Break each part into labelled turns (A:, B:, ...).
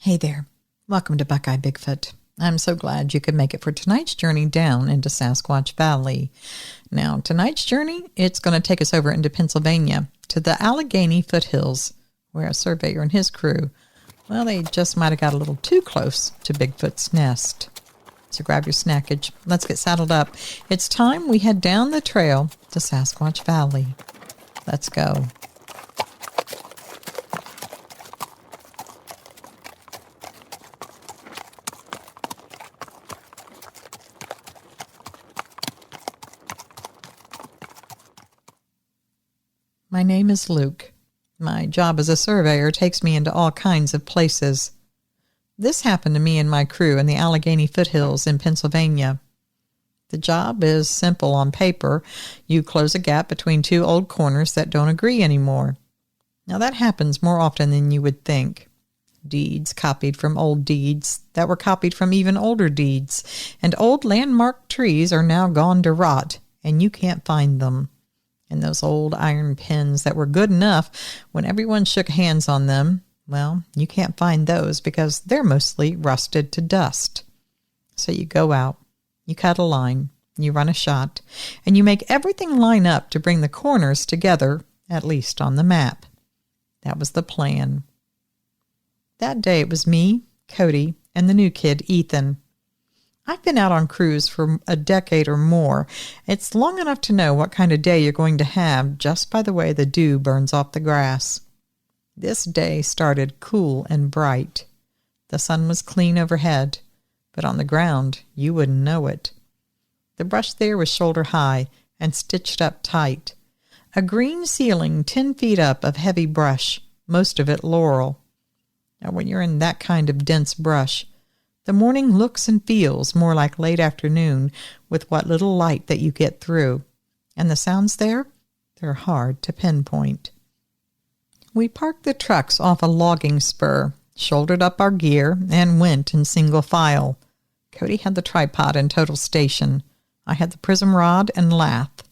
A: Hey there. Welcome to Buckeye Bigfoot. I'm so glad you could make it for tonight's journey down into Sasquatch Valley. Now, tonight's journey, it's going to take us over into Pennsylvania to the Allegheny foothills, where a surveyor and his crew, well, they just might have got a little too close to Bigfoot's nest. So grab your snackage. Let's get saddled up. It's time we head down the trail to Sasquatch Valley. Let's go. My name is Luke. My job as a surveyor takes me into all kinds of places. This happened to me and my crew in the Allegheny foothills in Pennsylvania. The job is simple on paper. You close a gap between two old corners that don't agree anymore. Now that happens more often than you would think. Deeds copied from old deeds that were copied from even older deeds, and old landmark trees are now gone to rot, and you can't find them. And those old iron pins that were good enough when everyone shook hands on them, well, you can't find those because they're mostly rusted to dust. So you go out, you cut a line, you run a shot, and you make everything line up to bring the corners together, at least on the map. That was the plan. That day it was me, Cody, and the new kid, Ethan. I've been out on crews for a decade or more. It's long enough to know what kind of day you're going to have just by the way the dew burns off the grass. This day started cool and bright. The sun was clean overhead, but on the ground you wouldn't know it. The brush there was shoulder high and stitched up tight. A green ceiling 10 feet up of heavy brush, most of it laurel. Now when you're in that kind of dense brush, the morning looks and feels more like late afternoon with what little light that you get through. And the sounds there, they're hard to pinpoint. We parked the trucks off a logging spur, shouldered up our gear, and went in single file. Cody had the tripod and total station. I had the prism rod and lath.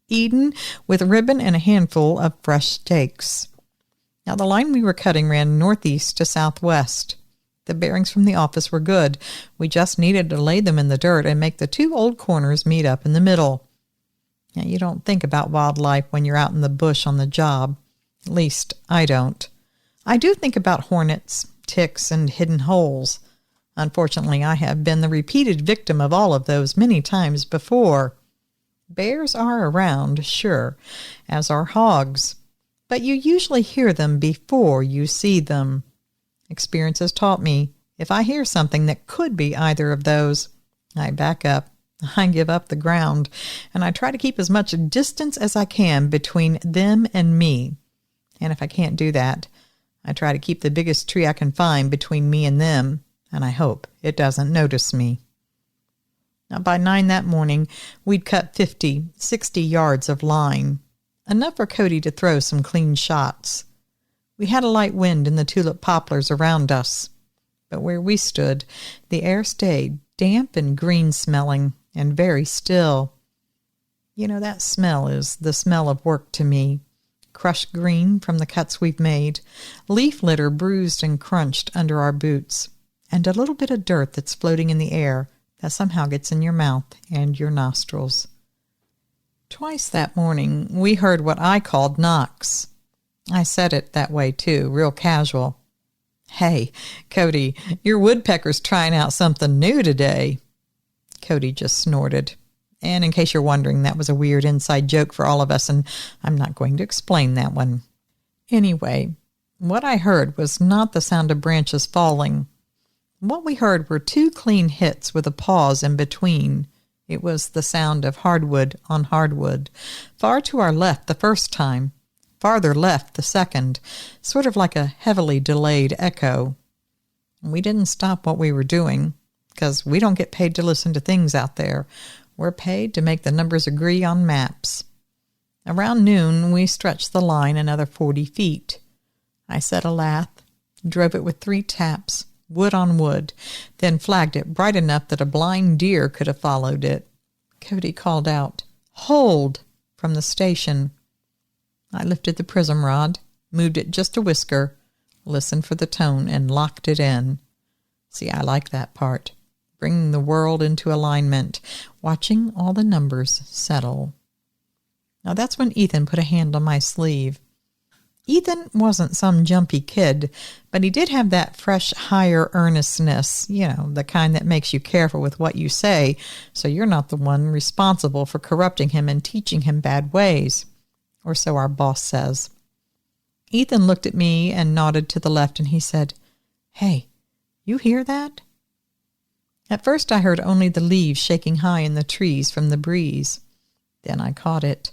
A: Eden with ribbon and a handful of fresh stakes. Now the line we were cutting ran northeast to southwest. The bearings from the office were good. We just needed to lay them in the dirt and make the two old corners meet up in the middle. Now, you don't think about wildlife when you're out in the bush on the job. At least, I don't. I do think about hornets, ticks, and hidden holes. Unfortunately, I have been the repeated victim of all of those many times before. Bears are around, sure, as are hogs, but you usually hear them before you see them. Experience has taught me, if I hear something that could be either of those, I back up, I give up the ground, and I try to keep as much distance as I can between them and me. And if I can't do that, I try to keep the biggest tree I can find between me and them, and I hope it doesn't notice me. Now, by 9 that morning, we'd cut 50, 60 yards of line, enough for Cody to throw some clean shots. We had a light wind in the tulip poplars around us, but where we stood, the air stayed damp and green-smelling and very still. You know, that smell is the smell of work to me. Crushed green from the cuts we've made, leaf litter bruised and crunched under our boots, and a little bit of dirt that's floating in the air that somehow gets in your mouth and your nostrils. Twice that morning, we heard what I called knocks. I said it that way, too, real casual. Hey, Cody, your woodpecker's trying out something new today. Cody just snorted. And in case you're wondering, that was a weird inside joke for all of us, and I'm not going to explain that one. Anyway, what I heard was not the sound of branches falling. What we heard were 2 clean hits with a pause in between. It was the sound of hardwood on hardwood, far to our left the first time. Farther left the second, sort of like a heavily delayed echo. We didn't stop what we were doing, because we don't get paid to listen to things out there. We're paid to make the numbers agree on maps. Around noon, we stretched the line another 40 feet. I set a lath, drove it with 3 taps, wood on wood, then flagged it bright enough that a blind deer could have followed it. Cody called out, "Hold!" from the station. I lifted the prism rod, moved it just a whisker, listened for the tone, and locked it in. See, I like that part. Bringing the world into alignment, watching all the numbers settle. Now that's when Ethan put a hand on my sleeve. Ethan wasn't some jumpy kid, but he did have that fresh, higher earnestness, the kind that makes you careful with what you say, so you're not the one responsible for corrupting him and teaching him bad ways. Or so our boss says. Ethan looked at me and nodded to the left, and he said, "Hey, you hear that?" At first I heard only the leaves shaking high in the trees from the breeze. Then I caught it.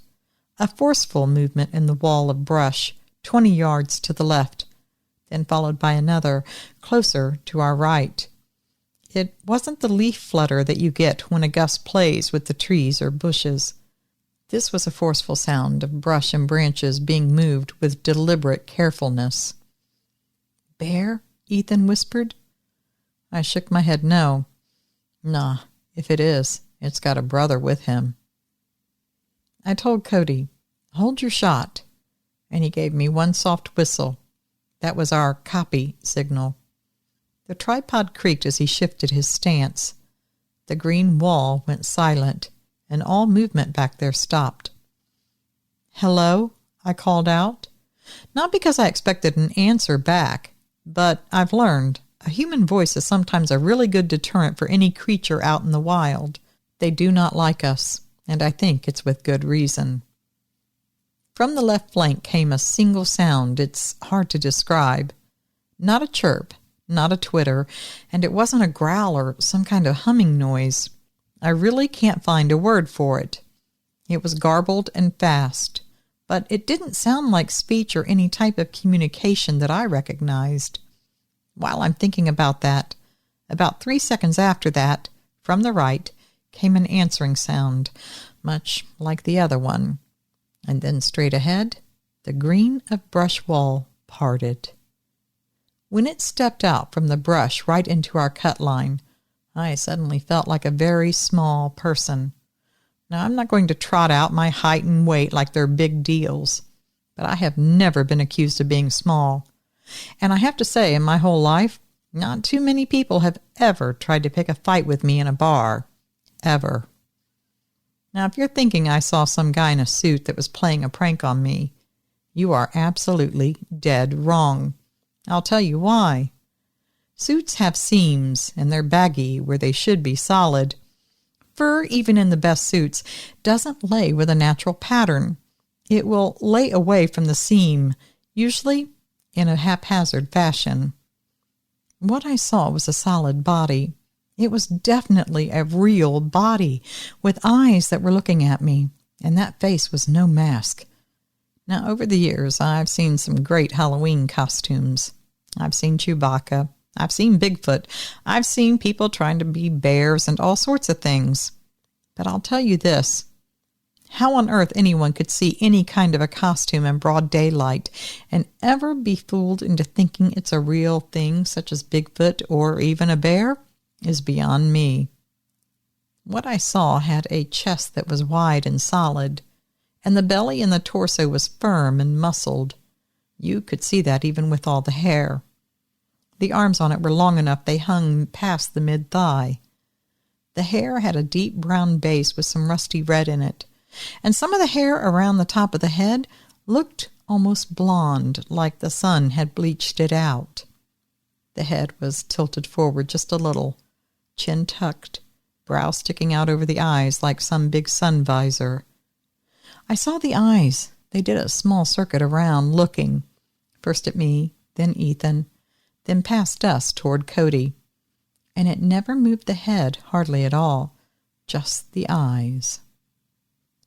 A: A forceful movement in the wall of brush, 20 yards to the left, then followed by another, closer to our right. It wasn't the leaf flutter that you get when a gust plays with the trees or bushes. This was a forceful sound of brush and branches being moved with deliberate carefulness. "Bear?" Ethan whispered. I shook my head no. Nah, if it is, it's got a brother with him. I told Cody, "Hold your shot," and he gave me one soft whistle. That was our copy signal. The tripod creaked as he shifted his stance. The green wall went silent, and all movement back there stopped. "Hello?" I called out. Not because I expected an answer back, but I've learned a human voice is sometimes a really good deterrent for any creature out in the wild. They do not like us, and I think it's with good reason. From the left flank came a single sound. It's hard to describe. Not a chirp, not a twitter, and it wasn't a growl or some kind of humming noise. I really can't find a word for it. It was garbled and fast, but it didn't sound like speech or any type of communication that I recognized. While I'm thinking about that, about 3 seconds after that, from the right, came an answering sound, much like the other one. And then straight ahead, the green of brush wall parted. When it stepped out from the brush right into our cut line, I suddenly felt like a very small person. Now, I'm not going to trot out my height and weight like they're big deals, but I have never been accused of being small. And I have to say, in my whole life, not too many people have ever tried to pick a fight with me in a bar. Ever. Now, if you're thinking I saw some guy in a suit that was playing a prank on me, you are absolutely dead wrong. I'll tell you why. Suits have seams, and they're baggy where they should be solid. Fur, even in the best suits, doesn't lay with a natural pattern. It will lay away from the seam, usually in a haphazard fashion. What I saw was a solid body. It was definitely a real body, with eyes that were looking at me, and that face was no mask. Now, over the years, I've seen some great Halloween costumes. I've seen Chewbacca. I've seen Bigfoot. I've seen people trying to be bears and all sorts of things. But I'll tell you this. How on earth anyone could see any kind of a costume in broad daylight and ever be fooled into thinking it's a real thing, such as Bigfoot or even a bear, is beyond me. What I saw had a chest that was wide and solid, and the belly and the torso was firm and muscled. You could see that even with all the hair. The arms on it were long enough they hung past the mid-thigh. The hair had a deep brown base with some rusty red in it, and some of the hair around the top of the head looked almost blonde, like the sun had bleached it out. The head was tilted forward just a little, chin tucked, brow sticking out over the eyes like some big sun visor. I saw the eyes. They did a small circuit around, looking, first at me, then Ethan, then past us toward Cody. And it never moved the head, hardly at all, just the eyes.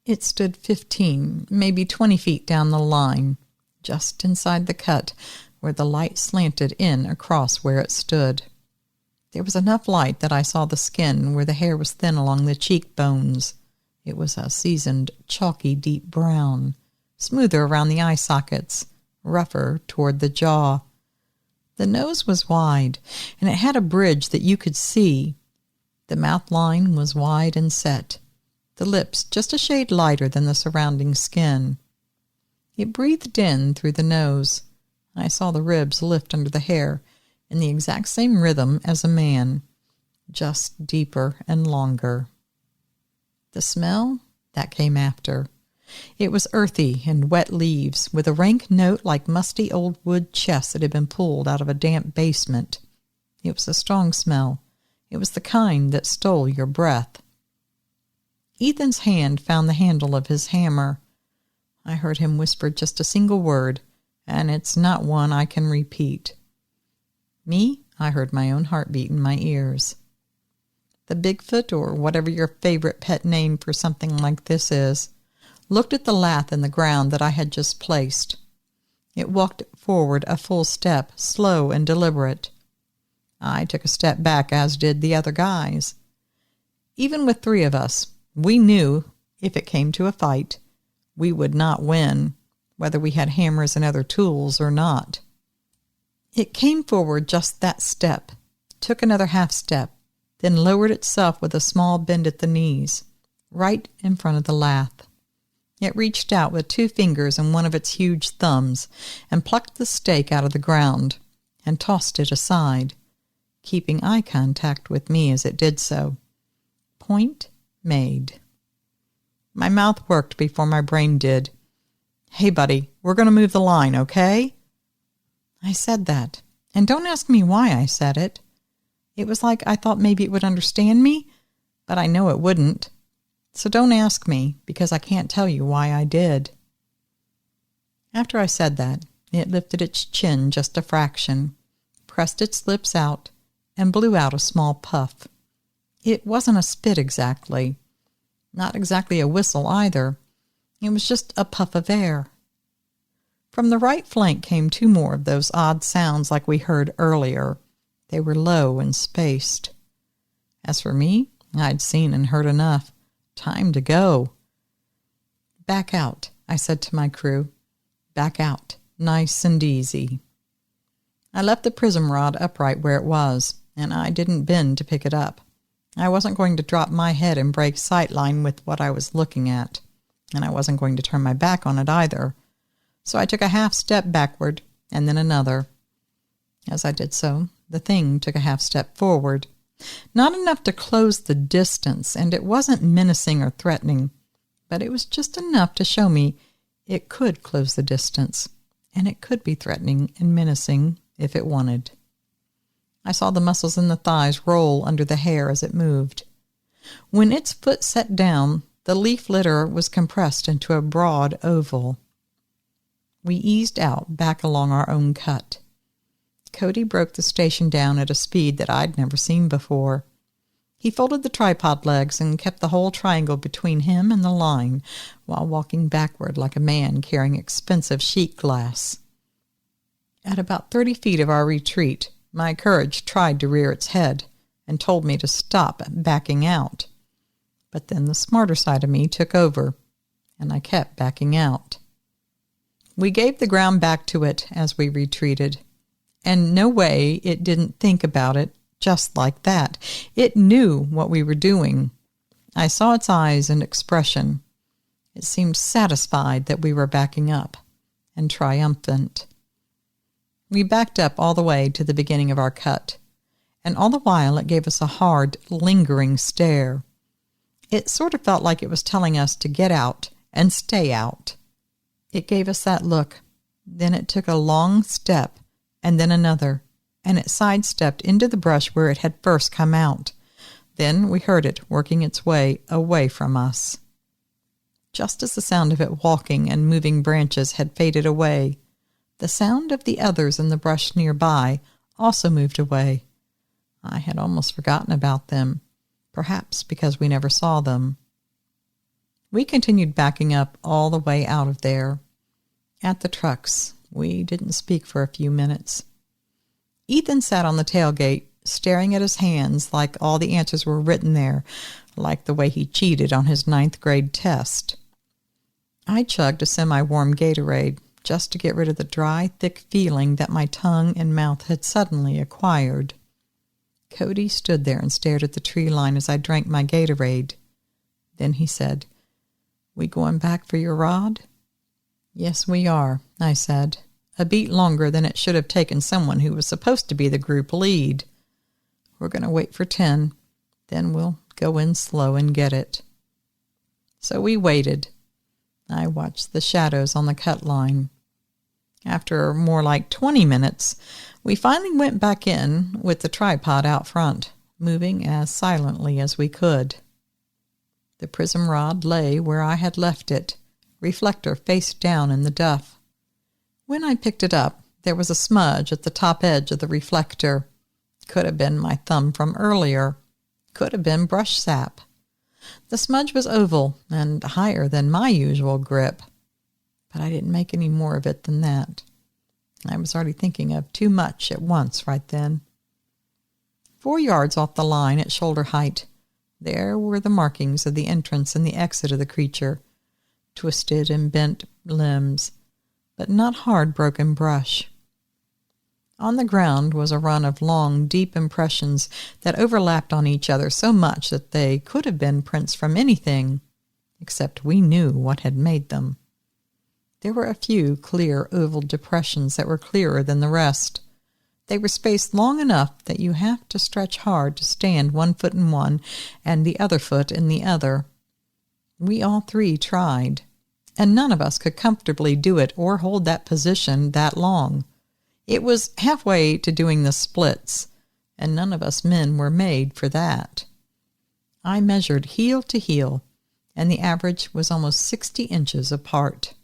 A: It stood 15, maybe 20 feet down the line, just inside the cut, where the light slanted in across where it stood. There was enough light that I saw the skin where the hair was thin along the cheekbones. It was a seasoned, chalky, deep brown, smoother around the eye sockets, rougher toward the jaw. The nose was wide, and it had a bridge that you could see. The mouth line was wide and set, the lips just a shade lighter than the surrounding skin. It breathed in through the nose. I saw the ribs lift under the hair, in the exact same rhythm as a man, just deeper and longer. The smell, that came after. It was earthy and wet leaves, with a rank note like musty old wood chests that had been pulled out of a damp basement. It was a strong smell. It was the kind that stole your breath. Ethan's hand found the handle of his hammer. I heard him whisper just a single word, and it's not one I can repeat. Me, I heard my own heartbeat in my ears. The Bigfoot, or whatever your favorite pet name for something like this is, looked at the lath in the ground that I had just placed. It walked forward a full step, slow and deliberate. I took a step back, as did the other guys. Even with 3 of us, we knew, if it came to a fight, we would not win, whether we had hammers and other tools or not. It came forward just that step, took another half step, then lowered itself with a small bend at the knees, right in front of the lath. It reached out with 2 fingers and one of its huge thumbs and plucked the stake out of the ground and tossed it aside, keeping eye contact with me as it did so. Point made. My mouth worked before my brain did. "Hey, buddy, we're going to move the line, okay?" I said that, and don't ask me why I said it. It was like I thought maybe it would understand me, but I know it wouldn't. So don't ask me, because I can't tell you why I did. After I said that, it lifted its chin just a fraction, pressed its lips out, and blew out a small puff. It wasn't a spit exactly. Not exactly a whistle either. It was just a puff of air. From the right flank came 2 more of those odd sounds like we heard earlier. They were low and spaced. As for me, I'd seen and heard enough. Time to go. "Back out," I said to my crew. "Back out, nice and easy." I left the prism rod upright where it was, and I didn't bend to pick it up. I wasn't going to drop my head and break sightline with what I was looking at, and I wasn't going to turn my back on it either. So I took a half step backward, and then another. As I did so, the thing took a half step forward. Not enough to close the distance, and it wasn't menacing or threatening, but it was just enough to show me it could close the distance, and it could be threatening and menacing if it wanted. I saw the muscles in the thighs roll under the hair as it moved. When its foot set down, the leaf litter was compressed into a broad oval. We eased out back along our own cut. Cody broke the station down at a speed that I'd never seen before. He folded the tripod legs and kept the whole triangle between him and the line while walking backward like a man carrying expensive sheet glass. At about 30 feet of our retreat, my courage tried to rear its head and told me to stop backing out. But then the smarter side of me took over, and I kept backing out. We gave the ground back to it as we retreated. And no way it didn't think about it just like that. It knew what we were doing. I saw its eyes and expression. It seemed satisfied that we were backing up, and triumphant. We backed up all the way to the beginning of our cut, and all the while it gave us a hard, lingering stare. It sort of felt like it was telling us to get out and stay out. It gave us that look. Then it took a long step, and then another, and it sidestepped into the brush where it had first come out. Then we heard it working its way away from us. Just as the sound of it walking and moving branches had faded away, the sound of the others in the brush nearby also moved away. I had almost forgotten about them, perhaps because we never saw them. We continued backing up all the way out of there. At the trucks, we didn't speak for a few minutes. Ethan sat on the tailgate, staring at his hands like all the answers were written there, like the way he cheated on his 9th grade test. I chugged a semi-warm Gatorade just to get rid of the dry, thick feeling that my tongue and mouth had suddenly acquired. Cody stood there and stared at the tree line as I drank my Gatorade. Then he said, "We going back for your rod?" "Yes, we are," I said. a beat longer than it should have taken someone who was supposed to be the group lead. We're going to wait for 10, then we'll go in slow and get it. So we waited. I watched the shadows on the cut line. After more like 20 minutes, we finally went back in with the tripod out front, moving as silently as we could. The prism rod lay where I had left it, reflector face down in the duff. When I picked it up, there was a smudge at the top edge of the reflector. Could have been my thumb from earlier. Could have been brush sap. The smudge was oval and higher than my usual grip, but I didn't make any more of it than that. I was already thinking of too much at once right then. 4 yards off the line at shoulder height, there were the markings of the entrance and the exit of the creature, twisted and bent limbs, but not hard broken brush. On the ground was a run of long, deep impressions that overlapped on each other so much that they could have been prints from anything, except we knew what had made them. There were a few clear oval depressions that were clearer than the rest. They were spaced long enough that you have to stretch hard to stand 1 foot in one and the other foot in the other. We all 3 tried, and none of us could comfortably do it or hold that position that long. It was halfway to doing the splits, and none of us men were made for that. I measured heel to heel, and the average was almost 60 inches apart.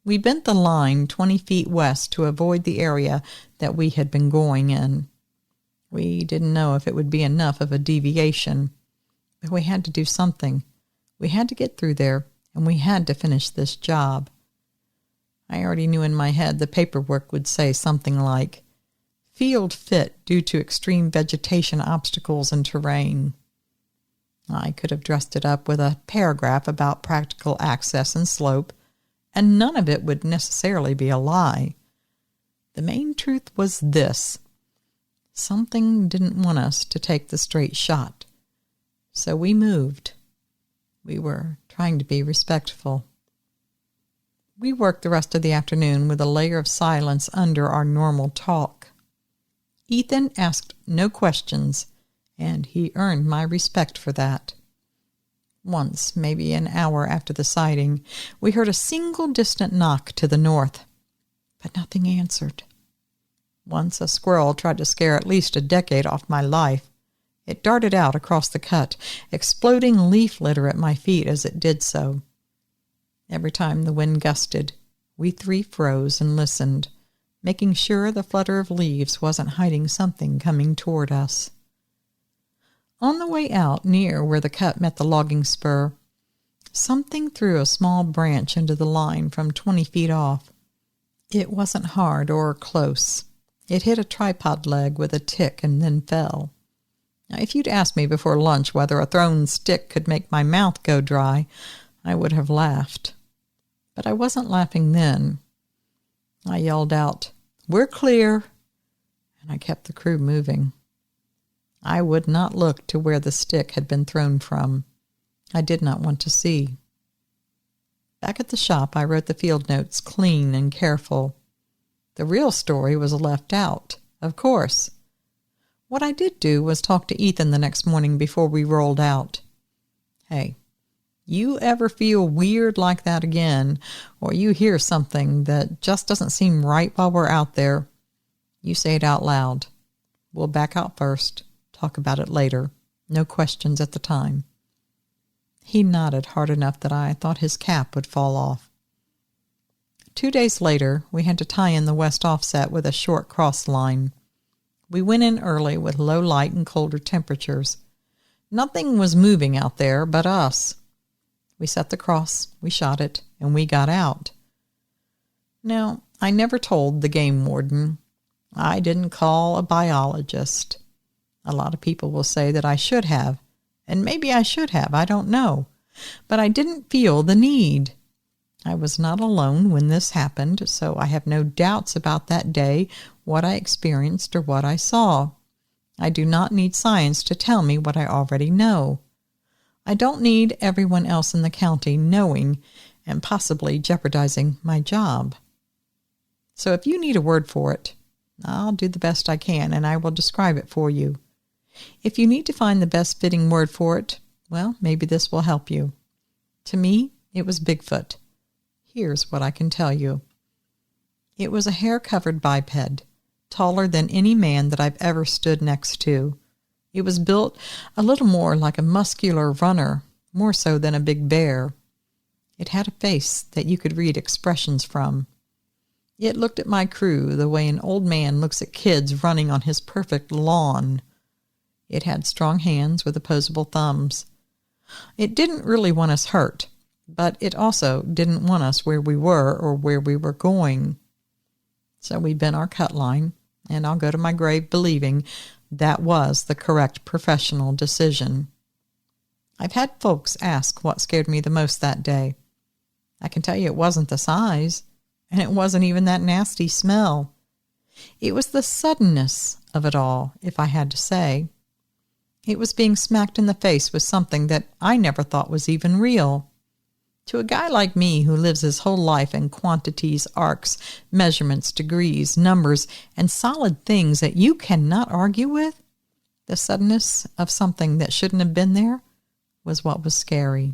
A: We bent the line 20 feet west to avoid the area that we had been going in. We didn't know if it would be enough of a deviation, but we had to do something. We had to get through there, and we had to finish this job. I already knew in my head the paperwork would say something like, "Field fit due to extreme vegetation obstacles and terrain." I could have dressed it up with a paragraph about practical access and slope, and none of it would necessarily be a lie. The main truth was this: something didn't want us to take the straight shot, so we moved. We were trying to be respectful. We worked the rest of the afternoon with a layer of silence under our normal talk. Ethan asked no questions, and he earned my respect for that. Once, maybe an hour after the sighting, we heard a single distant knock to the north, but nothing answered. Once a squirrel tried to scare at least a decade off my life. It darted out across the cut, exploding leaf litter at my feet as it did so. Every time the wind gusted, we 3 froze and listened, making sure the flutter of leaves wasn't hiding something coming toward us. On the way out, near where the cut met the logging spur, something threw a small branch into the line from 20 feet off. It wasn't hard or close. It hit a tripod leg with a tick and then fell. Now, if you'd asked me before lunch whether a thrown stick could make my mouth go dry, I would have laughed. But I wasn't laughing then. I yelled out, "We're clear," and I kept the crew moving. I would not look to where the stick had been thrown from. I did not want to see. Back at the shop, I wrote the field notes clean and careful. The real story was left out, of course. What I did do was talk to Ethan the next morning before we rolled out. "Hey, you ever feel weird like that again, or you hear something that just doesn't seem right while we're out there, you say it out loud. We'll back out first, talk about it later. No questions at the time." He nodded hard enough that I thought his cap would fall off. 2 days later, we had to tie in the west offset with a short cross line. We went in early with low light and colder temperatures. Nothing was moving out there but us. We set the cross, we shot it, and we got out. Now, I never told the game warden. I didn't call a biologist. A lot of people will say that I should have, and maybe I should have, I don't know. But I didn't feel the need. I was not alone when this happened, so I have no doubts about that day, what I experienced or what I saw. I do not need science to tell me what I already know. I don't need everyone else in the county knowing and possibly jeopardizing my job. So if you need a word for it, I'll do the best I can, and I will describe it for you. If you need to find the best fitting word for it, well, maybe this will help you. To me, it was Bigfoot. Here's what I can tell you. It was a hair-covered biped, taller than any man that I've ever stood next to. It was built a little more like a muscular runner, more so than a big bear. It had a face that you could read expressions from. It looked at my crew the way an old man looks at kids running on his perfect lawn. It had strong hands with opposable thumbs. It didn't really want us hurt, but it also didn't want us where we were or where we were going. So we bent our cut line, and I'll go to my grave believing that was the correct professional decision. I've had folks ask what scared me the most that day. I can tell you it wasn't the size, and it wasn't even that nasty smell. It was the suddenness of it all, if I had to say. It was being smacked in the face with something that I never thought was even real. To a guy like me who lives his whole life in quantities, arcs, measurements, degrees, numbers, and solid things that you cannot argue with, the suddenness of something that shouldn't have been there was what was scary.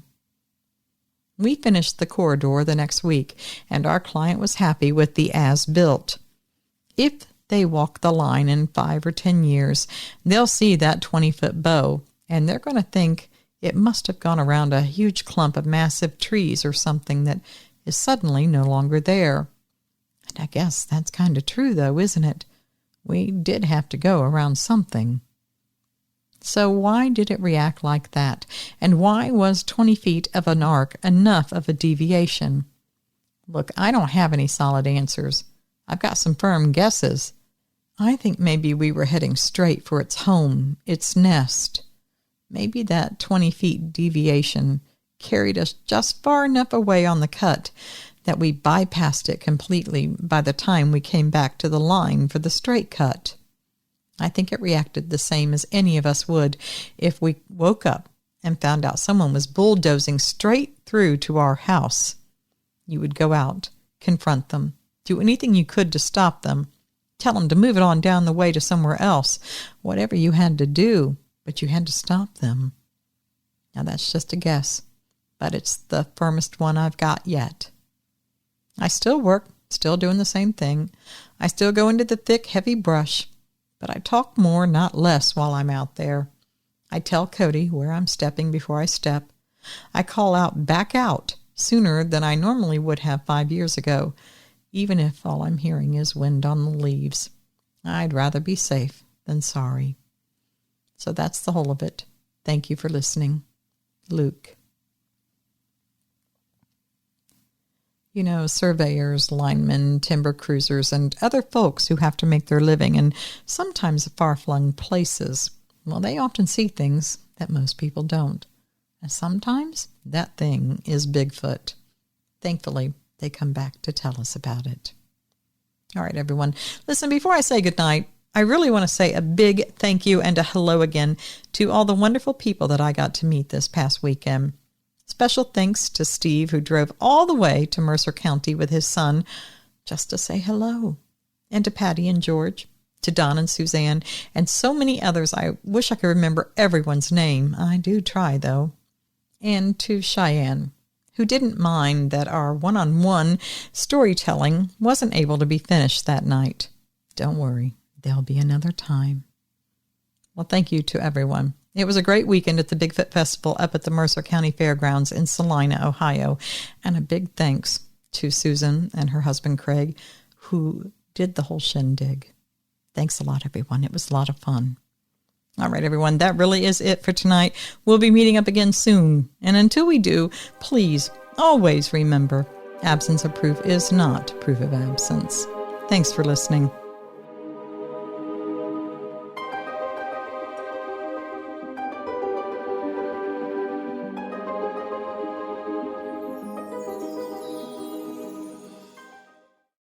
A: We finished the corridor the next week, and our client was happy with the as-built. If they walk the line in 5 or 10 years, they'll see that 20-foot bow, and they're going to think it must have gone around a huge clump of massive trees or something that is suddenly no longer there. And I guess that's kind of true, though, isn't it? We did have to go around something. So why did it react like that? And why was 20 feet of an arc enough of a deviation? Look, I don't have any solid answers. I've got some firm guesses. I think maybe we were heading straight for its home, its nest. Maybe that 20 feet deviation carried us just far enough away on the cut that we bypassed it completely by the time we came back to the line for the straight cut. I think it reacted the same as any of us would if we woke up and found out someone was bulldozing straight through to our house. You would go out, confront them, do anything you could to stop them, tell them to move it on down the way to somewhere else, whatever you had to do, but you had to stop them. Now that's just a guess, but it's the firmest one I've got yet. I still work, still doing the same thing. I still go into the thick, heavy brush, but I talk more, not less, while I'm out there. I tell Cody where I'm stepping before I step. I call out, back out, sooner than I normally would have 5 years ago, even if all I'm hearing is wind on the leaves. I'd rather be safe than sorry. So that's the whole of it. Thank you for listening. Luke. You know, surveyors, linemen, timber cruisers, and other folks who have to make their living in sometimes far-flung places, well, they often see things that most people don't. And sometimes that thing is Bigfoot. Thankfully, they come back to tell us about it. All right, everyone. Listen, before I say goodnight, I really want to say a big thank you and a hello again to all the wonderful people that I got to meet this past weekend. Special thanks to Steve, who drove all the way to Mercer County with his son just to say hello. And to Patty and George, to Don and Suzanne, and so many others. I wish I could remember everyone's name. I do try, though. And to Cheyenne, who didn't mind that our one-on-one storytelling wasn't able to be finished that night. Don't worry, there'll be another time. Well, thank you to everyone. It was a great weekend at the Bigfoot Festival up at the Mercer County Fairgrounds in Salina, Ohio. And a big thanks to Susan and her husband, Craig, who did the whole shindig. Thanks a lot, everyone. It was a lot of fun. All right, everyone, that really is it for tonight. We'll be meeting up again soon. And until we do, please always remember, absence of proof is not proof of absence. Thanks for listening.